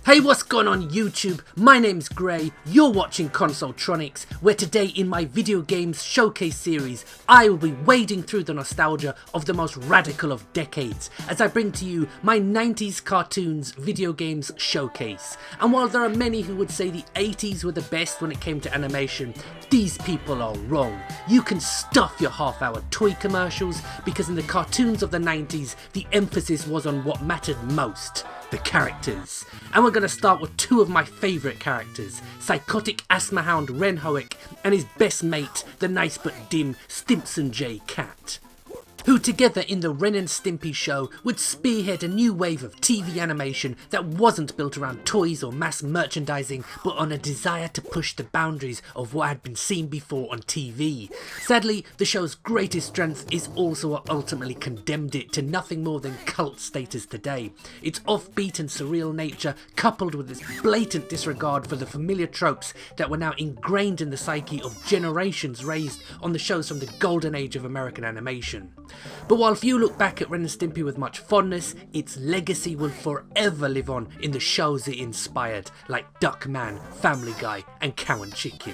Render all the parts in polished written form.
Hey, what's going on YouTube? My name's Gray, you're watching Consoletronix, where today in my video games showcase series, I will be wading through the nostalgia of the most radical of decades, as I bring to you my 90s cartoons video games showcase. And while there are many who would say the 80s were the best when it came to animation, these people are wrong. You can stuff your half-hour toy commercials, because in the cartoons of the 90s, the emphasis was on what mattered most. The characters. And we're going to start with two of my favourite characters, psychotic asthma hound Ren and his best mate, the nice but dim Stimpson J Cat, who together in the Ren and Stimpy show would spearhead a new wave of TV animation that wasn't built around toys or mass merchandising, but on a desire to push the boundaries of what had been seen before on TV. Sadly, the show's greatest strength is also what ultimately condemned it to nothing more than cult status today. Its offbeat and surreal nature, coupled with its blatant disregard for the familiar tropes that were now ingrained in the psyche of generations raised on the shows from the golden age of American animation. But while few look back at Ren and Stimpy with much fondness, its legacy will forever live on in the shows it inspired, like Duckman, Family Guy and Cow and Chicken.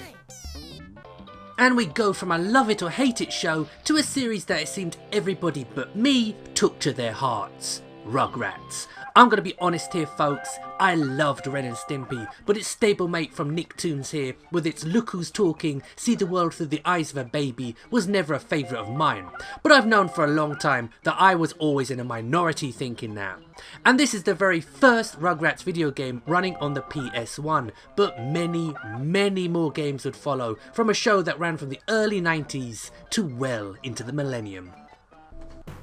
And we go from a love it or hate it show to a series that it seemed everybody but me took to their hearts, Rugrats. I'm going to be honest here folks, I loved Ren and Stimpy, but its stablemate from Nicktoons here, with its look who's talking, see the world through the eyes of a baby, was never a favourite of mine. But I've known for a long time that I was always in a minority thinking that. And this is the very first Rugrats video game running on the PS1, but many more games would follow from a show that ran from the early 90s to well into the millennium.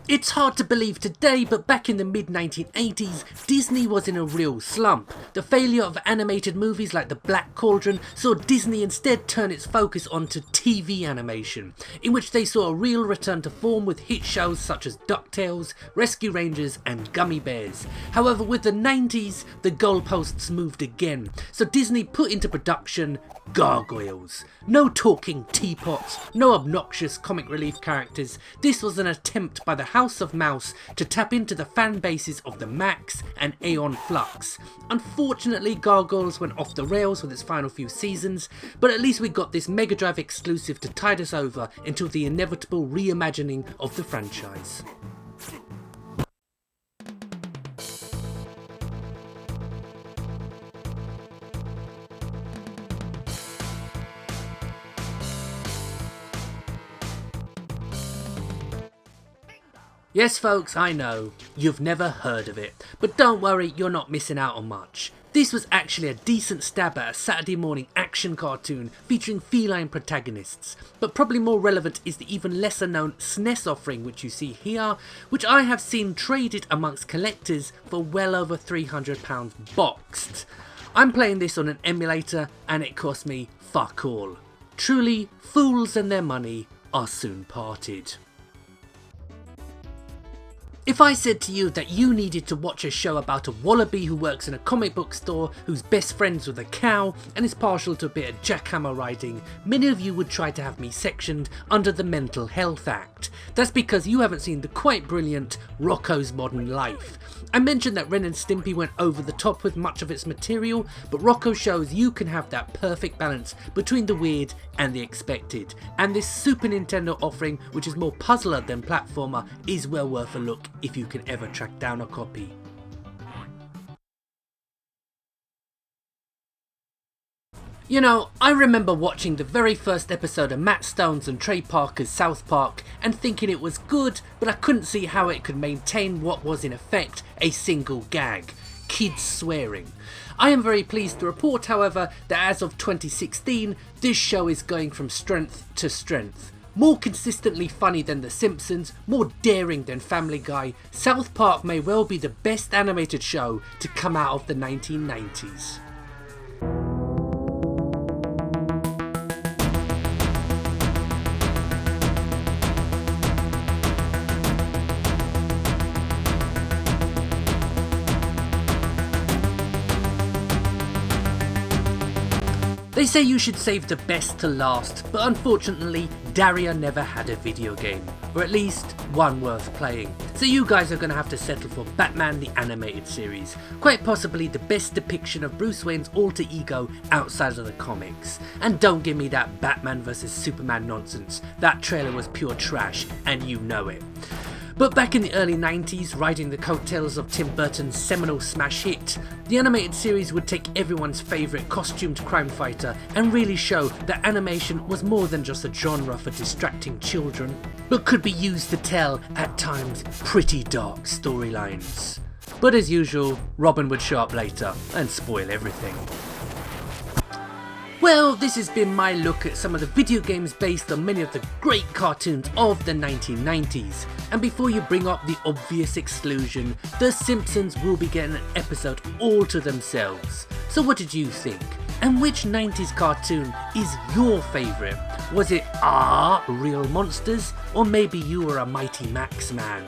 It's hard to believe today, but back in the mid-1980s, Disney was in a real slump. The failure of animated movies like The Black Cauldron saw Disney instead turn its focus onto TV animation, in which they saw a real return to form with hit shows such as DuckTales, Rescue Rangers and Gummy Bears. However, with the 90s, the goalposts moved again, so Disney put into production Gargoyles. No talking teapots, no obnoxious comic relief characters. This was an attempt by the House of Mouse to tap into the fan bases of the Max and Aeon Flux. Unfortunately, Gargoyles went off the rails with its final few seasons, but at least we got this Mega Drive exclusive to tide us over until the inevitable reimagining of the franchise. Yes folks, I know, you've never heard of it, but don't worry, you're not missing out on much. This was actually a decent stab at a Saturday morning action cartoon featuring feline protagonists, but probably more relevant is the even lesser known SNES offering which you see here, which I have seen traded amongst collectors for well over £300 boxed. I'm playing this on an emulator and it cost me fuck all. Truly, fools and their money are soon parted. If I said to you that you needed to watch a show about a wallaby who works in a comic book store, who's best friends with a cow and is partial to a bit of jackhammer riding, many of you would try to have me sectioned under the Mental Health Act. That's because you haven't seen the quite brilliant Rocko's Modern Life. I mentioned that Ren and Stimpy went over the top with much of its material, but Rocko shows you can have that perfect balance between the weird and the expected. And this Super Nintendo offering, which is more puzzler than platformer, is well worth a look if you can ever track down a copy. You know, I remember watching the very first episode of Matt Stone's and Trey Parker's South Park and thinking it was good, but I couldn't see how it could maintain what was in effect a single gag: kids swearing. I am very pleased to report, however, that as of 2016, this show is going from strength to strength. More consistently funny than The Simpsons, more daring than Family Guy, South Park may well be the best animated show to come out of the 1990s. They say you should save the best to last, but unfortunately, Daria never had a video game. or at least one worth playing. So you guys are going to have to settle for Batman the Animated Series, quite possibly the best depiction of Bruce Wayne's alter ego outside of the comics. And don't give me that Batman vs Superman nonsense, that trailer was pure trash and you know it. But back in the early 90s, riding the coattails of Tim Burton's seminal smash hit, the animated series would take everyone's favourite costumed crime fighter and really show that animation was more than just a genre for distracting children, but could be used to tell, at times, pretty dark storylines. But as usual, Robin would show up later and spoil everything. Well, this has been my look at some of the video games based on many of the great cartoons of the 1990s. And before you bring up the obvious exclusion, The Simpsons will be getting an episode all to themselves. So what did you think? And which 90s cartoon is your favourite? Was it Real Monsters? Or maybe you were a Mighty Max man?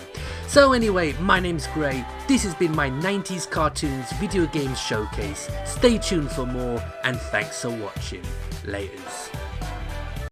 So anyway, my name's Gray, this has been my 90s cartoons video games showcase. Stay tuned for more and thanks for watching. Laters.